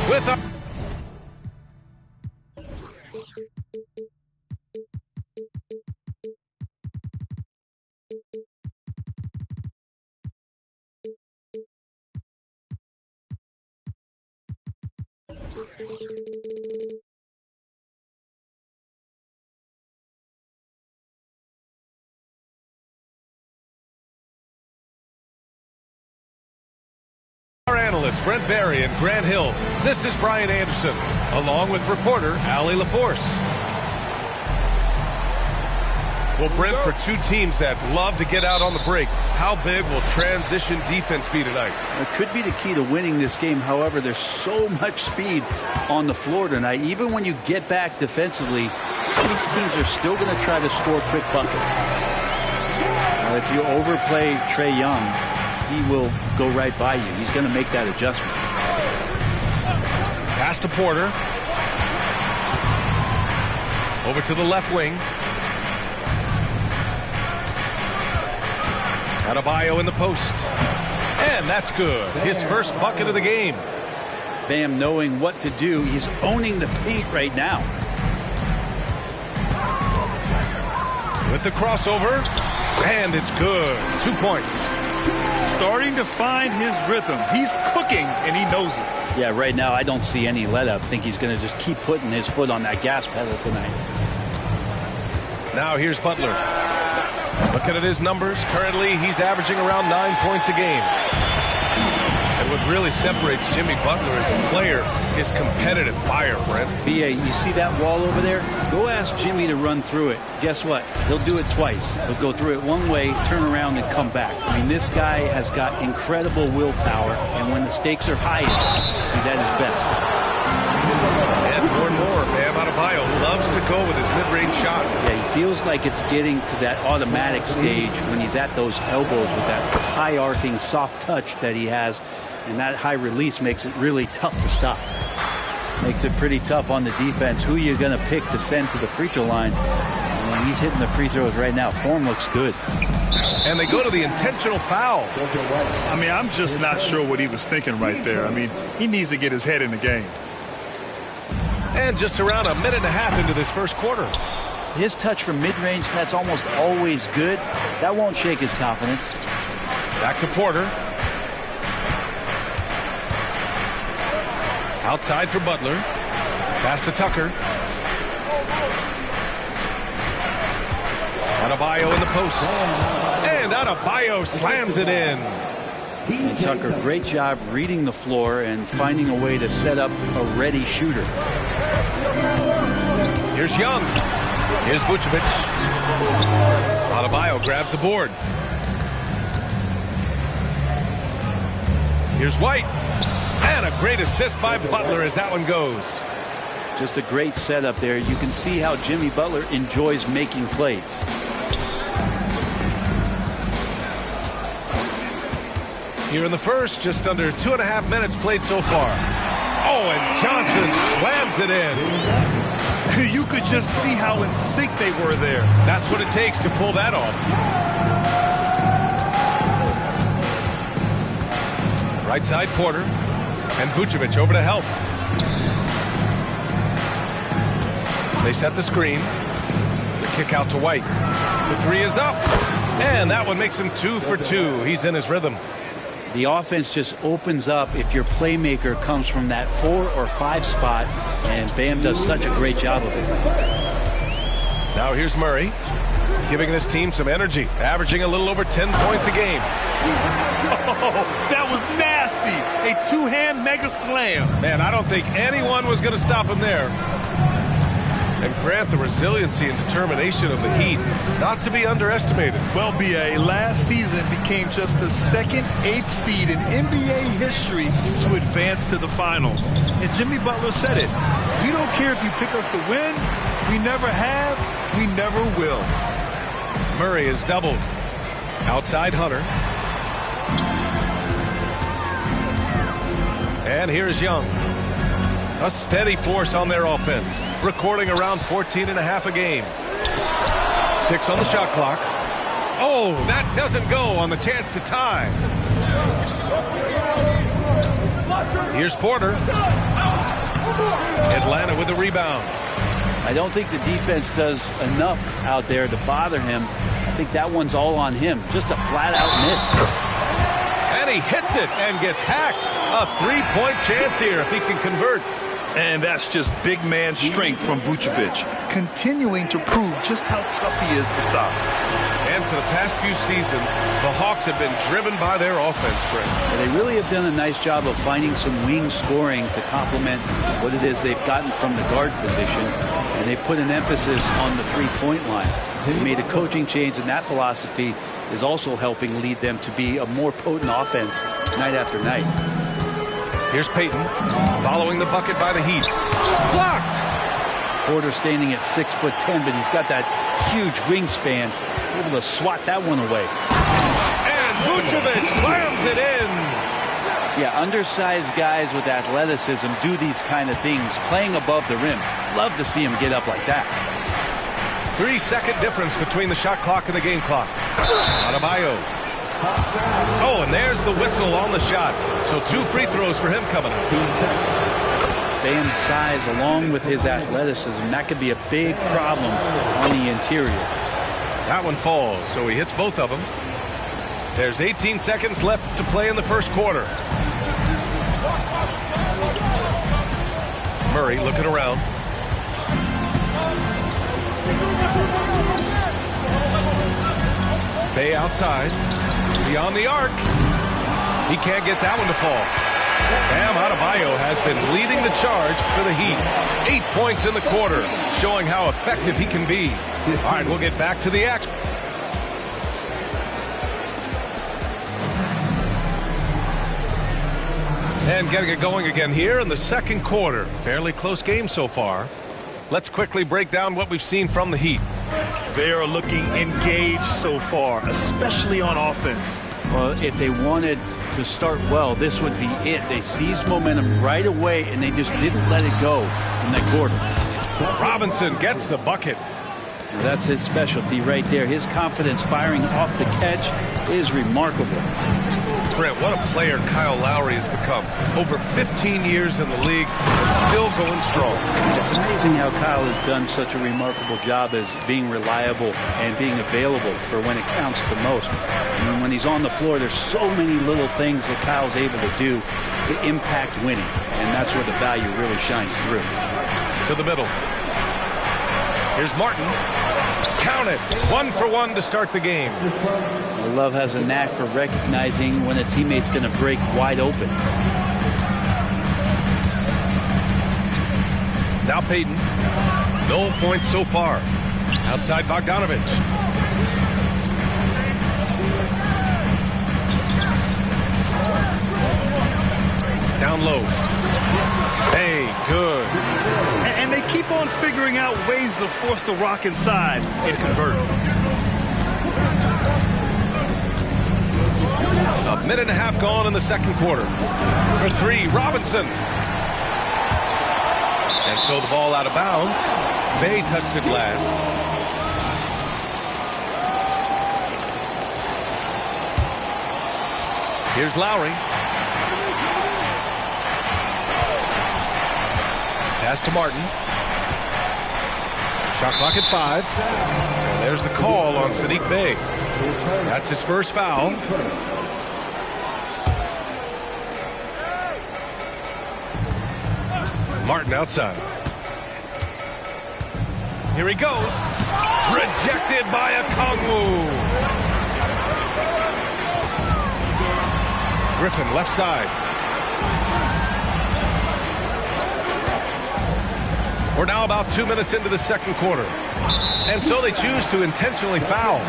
With a our analysts Brent Barry and Grant Hill. This is Brian Anderson, along with reporter Allie LaForce. Well, Brent, for two teams that love to get out on the break, how big will transition defense be tonight? It could be the key to winning this game. However, there's so much speed on the floor tonight. Even when you get back defensively, these teams are still going to try to score quick buckets. If you overplay Trae Young, he will go right by you. He's going to make that adjustment. Pass to Porter. Over to the left wing. Adebayo in the post. And that's good. His first bucket of the game. Bam knowing what to do. He's owning the paint right now. With the crossover. And it's good. 2 points. Starting to find his rhythm. He's cooking, and he knows it. Yeah, right now I don't see any let up. I think he's going to just keep putting his foot on that gas pedal tonight. Now here's Butler. Looking at his numbers, currently he's averaging around 9 points a game. And what really separates Jimmy Butler as a player is competitive fire, Brent. B.A., you see that wall over there? Go ask Jimmy to run through it. Guess what? He'll do it twice. He'll go through it one way, turn around, and come back. I mean, this guy has got incredible willpower, and when the stakes are highest, he's at his best. And more, Bam Adebayo loves to go with his mid-range shot. Yeah, he feels like it's getting to that automatic stage when he's at those elbows with that high-arcing soft touch that he has, and that high release makes it really tough to stop. Makes it pretty tough on the defense. Who are you going to pick to send to the free throw line? And he's hitting the free throws right now. Form looks good. And they go to the intentional foul. I mean, I'm just not sure what he was thinking right there. I mean, he needs to get his head in the game. And just around a minute and a half into this first quarter. His touch from mid-range, that's almost always good. That won't shake his confidence. Back to Porter. Outside for Butler. Pass to Tucker. Adebayo in the post. And Adebayo slams it in. And Tucker, great job reading the floor and finding a way to set up a ready shooter. Here's Young. Here's Vucevic. Adebayo grabs the board. Here's White. And a great assist by Butler as that one goes. Just a great setup there. You can see how Jimmy Butler enjoys making plays. Here in the first, just under 2.5 minutes played so far. Oh, and Johnson slams it in. You could just see how in sync they were there. That's what it takes to pull that off. Right side, Porter. And Vucevic over to help. They set the screen. The kick out to White. The three is up. And that one makes him 2 for 2. He's in his rhythm. The offense just opens up if your playmaker comes from that 4 or 5 spot, and Bam does such a great job of it. Now here's Murray, giving this team some energy, averaging a little over 10 points a game. Oh, that was nasty. A two-hand mega slam. Man, I don't think anyone was going to stop him there. And Grant, the resiliency and determination of the Heat, not to be underestimated. Well, B.A., last season became just the second 8th seed in NBA history to advance to the finals. And Jimmy Butler said it. We don't care if you pick us to win. We never have. We never will. Murray is doubled. Outside Hunter. And here's Young. A steady force on their offense, recording around 14.5 a game. 6 on the shot clock. Oh, that doesn't go on the chance to tie. Here's Porter. Atlanta with the rebound. I don't think the defense does enough out there to bother him. I think that one's all on him. Just a flat-out miss. And he hits it and gets hacked. A 3-point chance here if he can convert. And that's just big man strength from Vucevic, continuing to prove just how tough he is to stop. And for the past few seasons, the Hawks have been driven by their offense, Brent. And they really have done a nice job of finding some wing scoring to complement what it is they've gotten from the guard position. And they put an emphasis on the three-point line. They made a coaching change, and that philosophy is also helping lead them to be a more potent offense night after night. Here's Payton, following the bucket by the Heat. Blocked! Porter standing at 6'10", but he's got that huge wingspan, able to swat that one away. And Vucevic slams it in! Yeah, undersized guys with athleticism do these kind of things, playing above the rim. Love to see him get up like that. 3-second difference between the shot clock and the game clock. Adebayo. Oh, and there's the whistle on the shot. So 2 free throws for him coming up. Bam's size along with his athleticism, that could be a big problem on the interior. That one falls, so he hits both of them. There's 18 seconds left to play in the first quarter. Murray looking around. Bay outside. Beyond the arc. He can't get that one to fall. Bam Adebayo has been leading the charge for the Heat. 8 points in the quarter, showing how effective he can be. All right, we'll get back to the action. And getting it going again here in the second quarter. Fairly close game so far. Let's quickly break down what we've seen from the Heat. They are looking engaged so far, especially on offense. Well, if they wanted to start well, this would be it. They seized momentum right away, and they just didn't let it go in that quarter. Robinson gets the bucket. That's his specialty right there. His confidence firing off the catch is remarkable. Brent, what a player Kyle Lowry has become. Over 15 years in the league and still going strong. It's amazing how Kyle has done such a remarkable job as being reliable and being available for when it counts the most. I mean, when he's on the floor, there's so many little things that Kyle's able to do to impact winning, and that's where the value really shines through. To the middle. Here's Martin. Count it. 1 for 1 to start the game. Love has a knack for recognizing when a teammate's going to break wide open. Now Payton. No points so far. Outside Bogdanovic. Down low. Hey, good. And they keep on figuring out ways to force the rock inside and convert. A minute and a half gone in the second quarter. For 3, Robinson. And so the ball out of bounds. Bay touched it last. Here's Lowry. Pass to Martin. Shot clock at 5. And there's the call on Saddiq Bey. That's his first foul. Martin outside. Here he goes. Rejected by Okongwu. Griffin left side. We're now about 2 minutes into the second quarter. And so they choose to intentionally foul.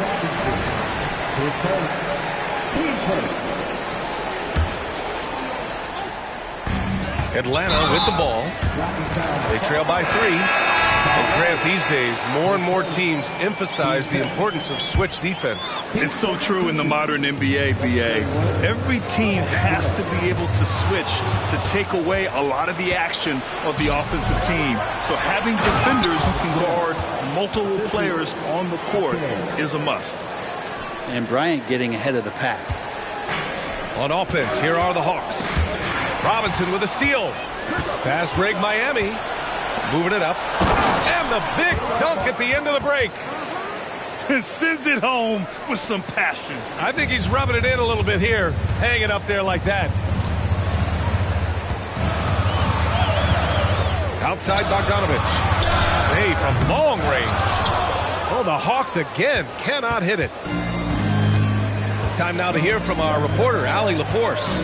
Atlanta with the ball. They trail by 3. And Grant, these days, more and more teams emphasize the importance of switch defense. It's so true in the modern NBA, BA. Every team has to be able to switch to take away a lot of the action of the offensive team. So having defenders who can guard multiple players on the court is a must. And Bryant getting ahead of the pack. On offense, here are the Hawks. Robinson with a steal. Fast break, Miami. Moving it up. And the big dunk at the end of the break. Sends it home with some passion. I think he's rubbing it in a little bit here. Hanging up there like that. Outside Bogdanovich. Hey, from long range. Oh, the Hawks again cannot hit it. Time now to hear from our reporter, Allie LaForce.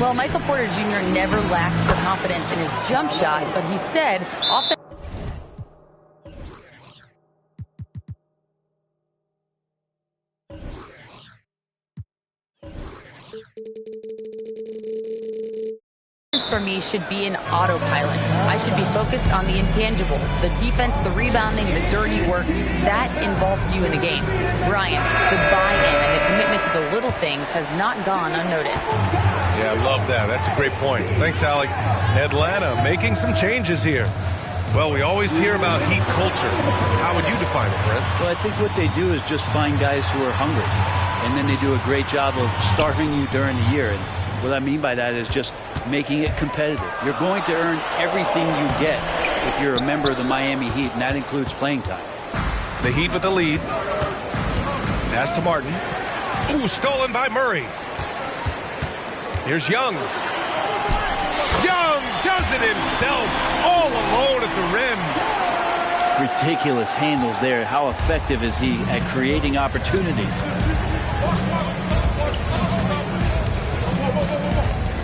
Well, Michael Porter Jr. never lacks for confidence in his jump shot, but he said offense for me should be an autopilot. I should be focused on the intangibles, the defense, the rebounding, the dirty work. That involves you in a game. Bryant, the buy-in and the commitment to the little things has not gone unnoticed. Yeah, I love that. That's a great point. Thanks, Allie. Atlanta making some changes here. Well, we always hear about Heat culture. How would you define it, Brent? Well, I think what they do is just find guys who are hungry. And then they do a great job of starving you during the year. And what I mean by that is just making it competitive. You're going to earn everything you get if you're a member of the Miami Heat, and that includes playing time. The Heat with the lead. Pass to Martin. Ooh, stolen by Murray. Here's Young. Young does it himself, all alone at the rim. Ridiculous handles there. How effective is he at creating opportunities?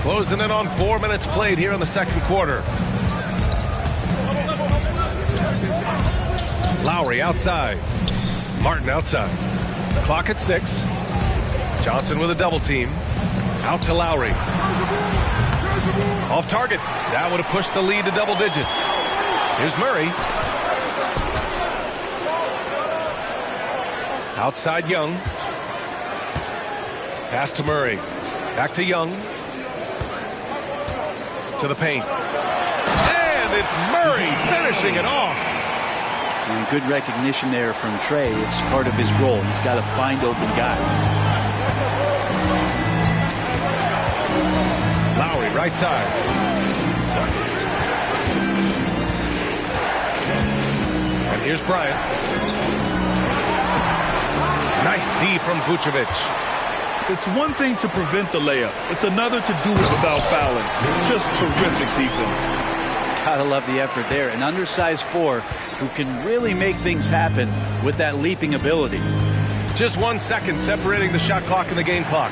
Closing in on 4 minutes played here in the second quarter. Lowry outside. Martin outside. Clock at 6. Johnson with a double team. Out to Lowry. Off target. That would have pushed the lead to double digits. Here's Murray. Outside Young. Pass to Murray. Back to Young. To the paint. And it's Murray finishing it off. And good recognition there from Trae. It's part of his role. He's got to find open guys. Lowry, right side. And here's Bryant. Nice D from Vucevic. It's one thing to prevent the layup. It's another to do it without fouling. Just terrific defense. Gotta love the effort there. An undersized 4 who can really make things happen with that leaping ability. Just 1 second separating the shot clock and the game clock.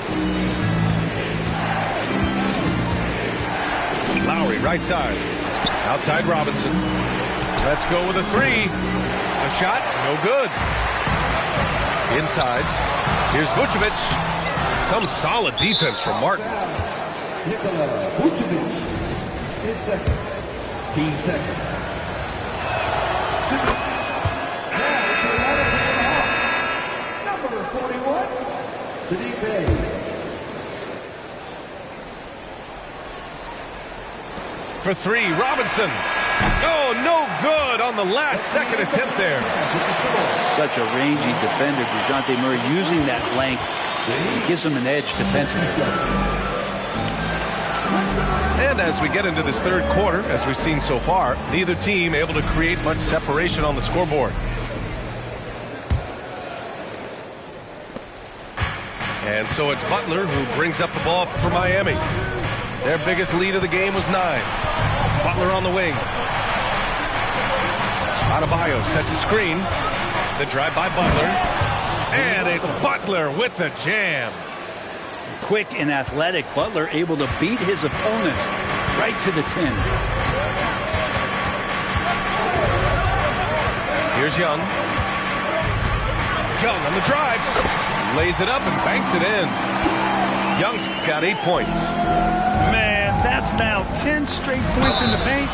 Lowry, right side. Outside Robinson. Let's go with a 3. A shot, no good. Inside. Here's Vucevic. Some solid defense from Martin. Nikola Vucevic, 10 seconds. Team seconds. Number 41, Saddiq Bey. For 3, Robinson. Oh, no good on the last second attempt there. Such a rangy defender, DeJounte Murray, using that length. It gives them an edge defensively. And as we get into this third quarter, as we've seen so far, neither team able to create much separation on the scoreboard. And so it's Butler who brings up the ball for Miami. Their biggest lead of the game was 9. Butler on the wing. Adebayo sets a screen. The drive by Butler. And it's Butler with the jam. Quick and athletic, Butler able to beat his opponents right to the 10. Here's Young. Young on the drive. Lays it up and banks it in. Young's got 8 points. Man, that's now 10 straight points in the paint.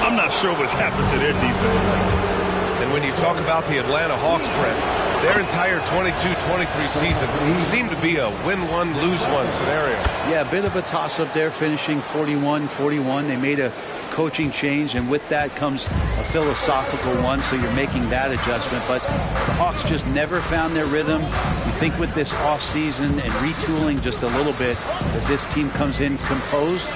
I'm not sure what's happened to their defense. And when you talk about the Atlanta Hawks, Brent, their entire 22-23 season seemed to be a win-one, lose-one scenario. Yeah, a bit of a toss-up there, finishing 41-41. They made a coaching change, and with that comes a philosophical one, so you're making that adjustment. But the Hawks just never found their rhythm. You think with this offseason and retooling just a little bit that this team comes in composed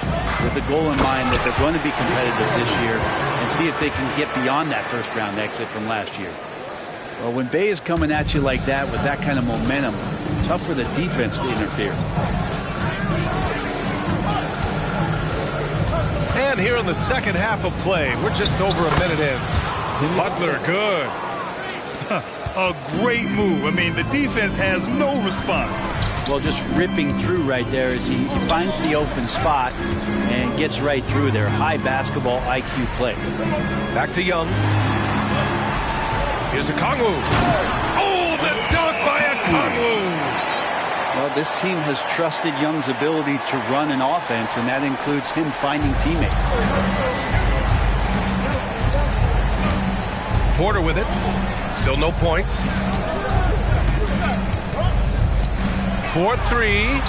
with the goal in mind that they're going to be competitive this year and see if they can get beyond that first-round exit from last year. Well, when Bay is coming at you like that with that kind of momentum, tough for the defense to interfere. And here in the second half of play, we're just over a minute in. Butler, good. A great move. I mean, the defense has no response. Well, just ripping through right there as he finds the open spot and gets right through there. High basketball IQ play. Back to Young. Here's Okongwu. Oh, the dunk by Okongwu. Well, this team has trusted Young's ability to run an offense, and that includes him finding teammates. Porter with it. Still no points. 4-3.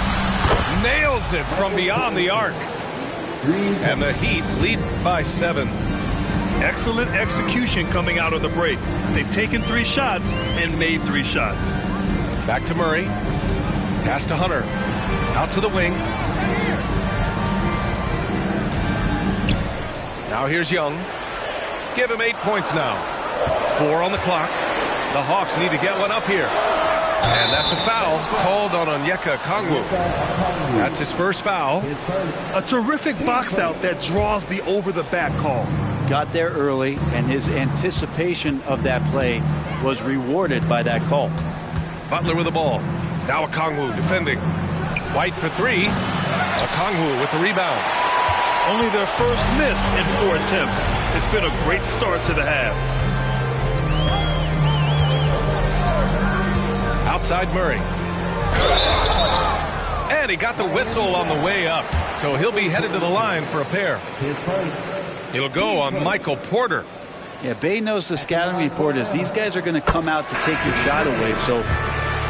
Nails it from beyond the arc. And the Heat lead by 7. Excellent execution coming out of the break. They've taken 3 shots and made 3 shots. Back to Murray. Pass to Hunter. Out to the wing. Now here's Young. Give him 8 points now. 4 on the clock. The Hawks need to get one up here. And that's a foul called on Onyeka Okongwu. That's his first foul. A terrific box out that draws the over-the-back call. Got there early, and his anticipation of that play was rewarded by that call. Butler with the ball. Now Okongwu defending. White for 3. Okongwu with the rebound. Only their first miss in 4 attempts. It's been a great start to the half. Outside Murray. And he got the whistle on the way up. So he'll be headed to the line for a pair. He'll go on Michael Porter. Yeah, Bay knows the scouting report is these guys are going to come out to take your shot away. So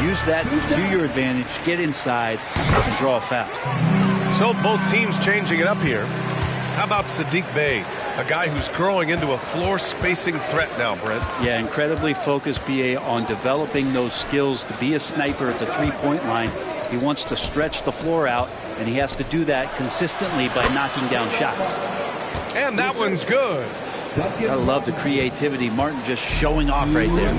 use that to your advantage, get inside, and draw a foul. So both teams changing it up here. How about Saddiq Bey, a guy who's growing into a floor spacing threat now, Brent? Yeah, incredibly focused BA on developing those skills to be a sniper at the three-point line. He wants to stretch the floor out, and he has to do that consistently by knocking down shots. And that one's good. I love the creativity. Martin just showing off right there.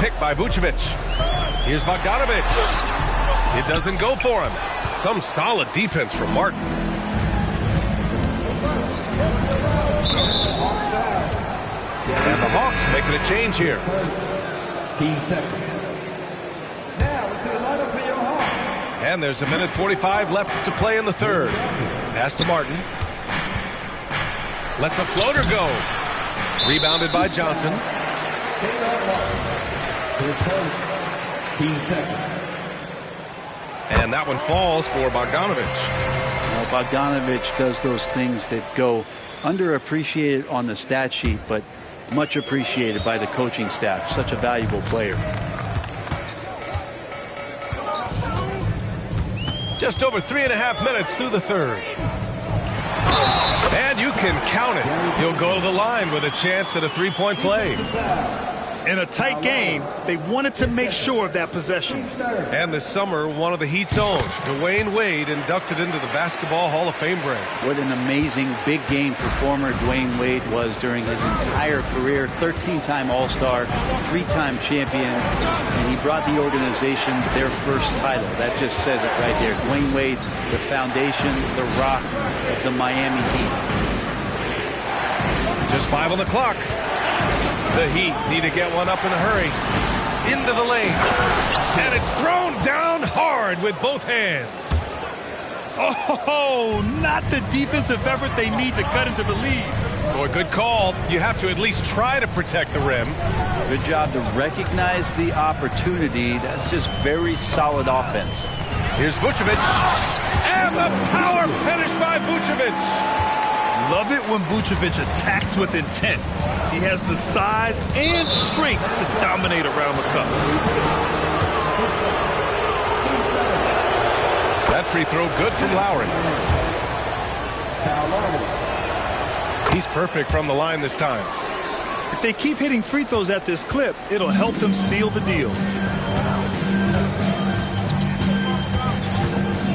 Picked by Vucevic. Here's Bogdanovic. It doesn't go for him. Some solid defense from Martin. And the Hawks making a change here. Team seconds. Now into the lineup for your Hawks. And there's a minute 45 left to play in the third. Pass to Martin. Lets a floater go. Rebounded by Johnson. His first. Team seconds. And that one falls for Bogdanovic. Well, Bogdanovic does those things that go underappreciated on the stat sheet, but much appreciated by the coaching staff. Such a valuable player. Just over 3.5 minutes through the third. And you can count it. He'll go to the line with a chance at a three-point play. In a tight game, they wanted to make sure of that possession. And this summer, one of the Heat's own, Dwayne Wade, inducted into the Basketball Hall of Fame, Brent. What an amazing big game performer Dwayne Wade was during his entire career. 13-time All-Star, 3-time champion, and he brought the organization their first title. That just says it right there. Dwayne Wade, the foundation, the rock of the Miami Heat. Just 5 on the clock. The Heat need to get one up in a hurry. Into the lane. And it's thrown down hard with both hands. Oh, not the defensive effort they need to cut into the lead. Boy, good call. You have to at least try to protect the rim. Good job to recognize the opportunity. That's just very solid offense. Here's Vucevic. And the power finish by Vucevic. Love it when Vucevic attacks with intent. He has the size and strength to dominate around the cup. That free throw good from Lowry. He's perfect from the line this time. If they keep hitting free throws at this clip, it'll help them seal the deal.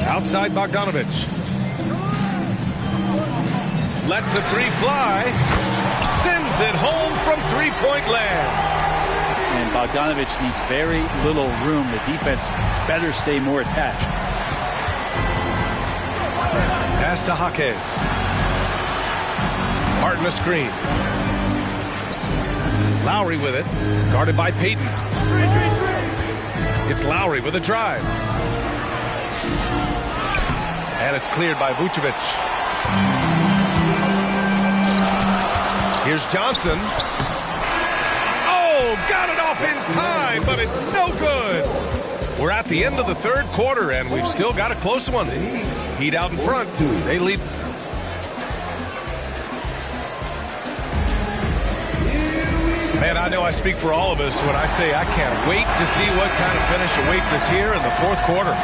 Outside Bogdanovic. Lets the three fly. Sends it home from three-point land. And Bogdanovic needs very little room. The defense better stay more attached. Pass to Jaquez. Harden a screen. Lowry with it. Guarded by Payton. It's Lowry with a drive. And it's cleared by Vucevic. Here's Johnson. Oh, got it off in time, but it's no good. We're at the end of the third quarter, and we've still got a close one. Heat out in front. They lead. Man, I know I speak for all of us when I say I can't wait to see what kind of finish awaits us here in the fourth quarter.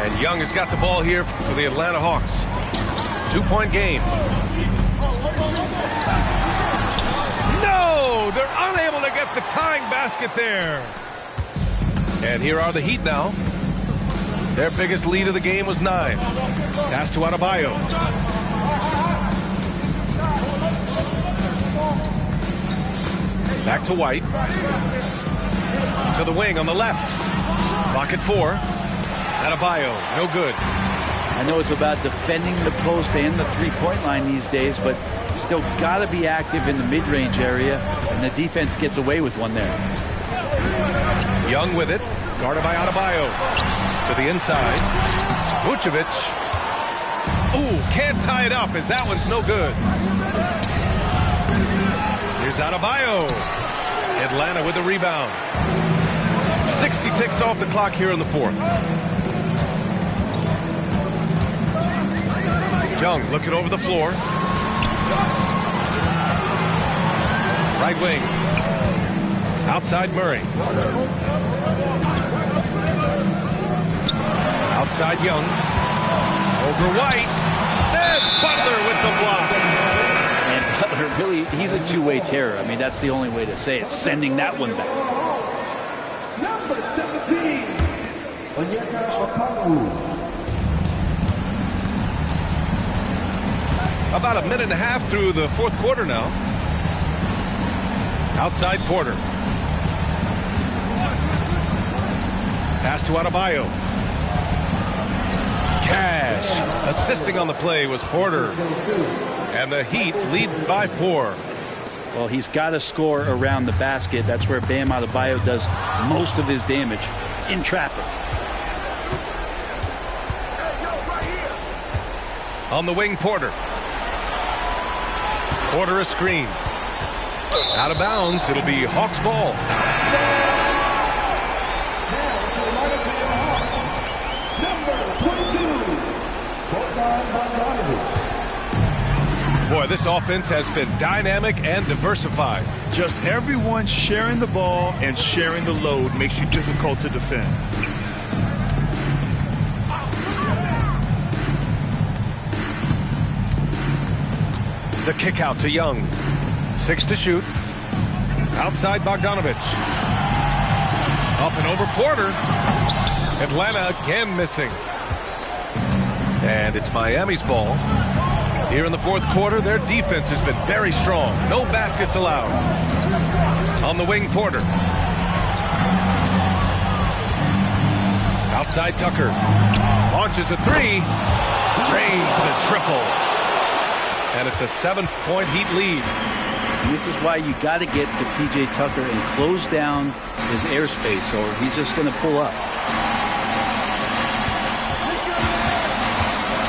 And Young has got the ball here for the Atlanta Hawks. 2-point game. No! They're unable to get the tying basket there. And here are the Heat now. Their biggest lead of the game was 9. Pass to Adebayo. Back to White. To the wing on the left. Clock at 4. Adebayo, no good. I know it's about defending the post and the three-point line these days, but still got to be active in the mid-range area, and the defense gets away with one there. Young with it, guarded by Adebayo. To the inside. Vucevic. Ooh, can't tie it up as that one's no good. Here's Adebayo. Atlanta with the rebound. 60 ticks off the clock here in the fourth. Young looking over the floor. Right wing. Outside Murray. Outside Young. Over White. And Butler with the block. And Butler really, he's a two-way terror. I mean, that's the only way to say it. Sending that one back. Number 17, Onyeka Okongwu. About a minute and a half through the fourth quarter now. Outside Porter. Pass to Adebayo. Cash. Assisting on the play was Porter. And the Heat lead by 4. Well, he's got to score around the basket. That's where Bam Adebayo does most of his damage, in traffic. On the wing, Porter. Porter a screen. Out of bounds. It'll be Hawks ball. Boy, this offense has been dynamic and diversified. Just everyone sharing the ball and sharing the load makes you difficult to defend. The kick out to Young. 6 to shoot. Outside Bogdanovic. Up and over Porter. Atlanta again missing. And it's Miami's ball. Here in the fourth quarter, their defense has been very strong. No baskets allowed. On the wing, Porter. Outside Tucker. Launches a 3. Drains the triple. And it's a 7-point Heat lead. And this is why you got to get to P.J. Tucker and close down his airspace, or he's just going to pull up.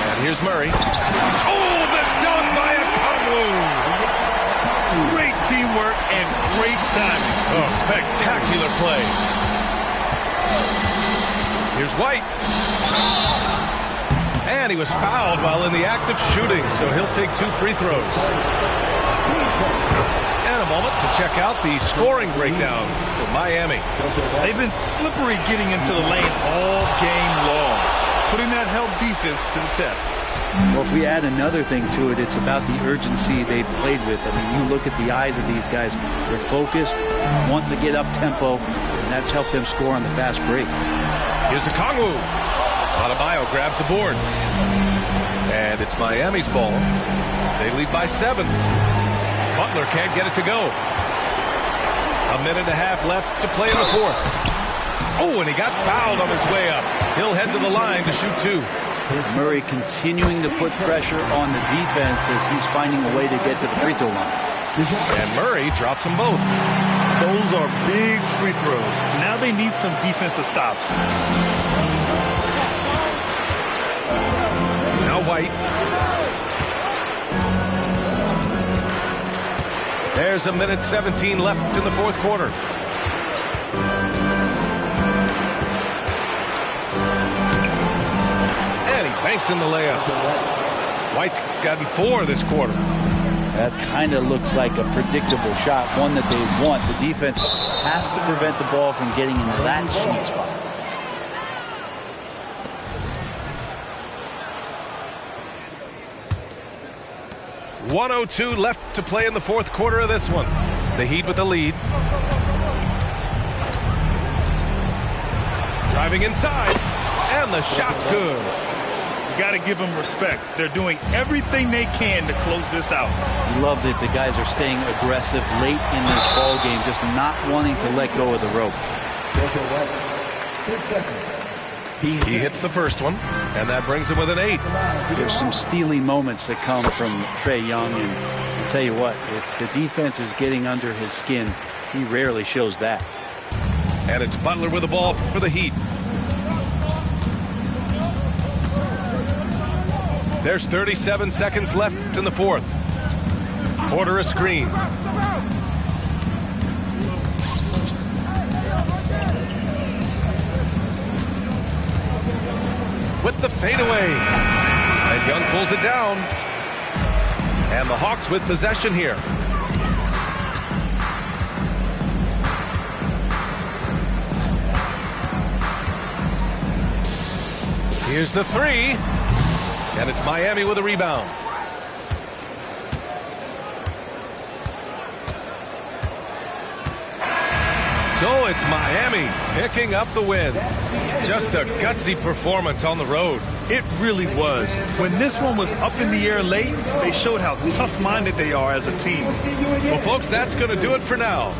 And Here's Murray. Oh, the dunk by Okongwu. Great teamwork and great timing. Oh, spectacular play. Here's White. And he was fouled while in the act of shooting, so he'll take 2 free throws. And a moment to check out the scoring breakdown for Miami. They've been slippery getting into the lane all game long, putting that help defense to the test. Well, if we add another thing to it, it's about the urgency they've played with. I mean, you look at the eyes of these guys. They're focused, wanting to get up tempo, and that's helped them score on the fast break. Here's Okongwu. Adebayo grabs the board. And it's Miami's ball. They lead by 7. Butler can't get it to go. A minute and a half left to play in the 4th. Oh, and he got fouled on his way up. He'll head to the line to shoot 2. Murray continuing to put pressure on the defense as he's finding a way to get to the free throw line. And Murray drops them both. Those are big free throws. Now they need some defensive stops. Now White. There's a minute 17 left in the 4th quarter. And he banks in the layup. White's gotten 4 this quarter. That kind of looks like a predictable shot, one that they want. The defense has to prevent the ball from getting into that sweet spot. .102 left to play in the 4th quarter of this one. The Heat with the lead. Driving inside, and the shot's good. You got to give them respect. They're doing everything they can to close this out. You love that the guys are staying aggressive late in this ball game, just not wanting to let go of the rope. He hits the first one, and that brings him with an 8. There's some steely moments that come from Trae Young, and I'll tell you what, if the defense is getting under his skin, he rarely shows that. And it's Butler with the ball for the Heat. There's 37 seconds left in the 4th. Order a screen. With the fadeaway. And Young pulls it down. And the Hawks with possession here. Here's the 3. And it's Miami with a rebound. So it's Miami picking up the win. Just a gutsy performance on the road. It really was. When this one was up in the air late, they showed how tough-minded they are as a team. Well, folks, that's going to do it for now.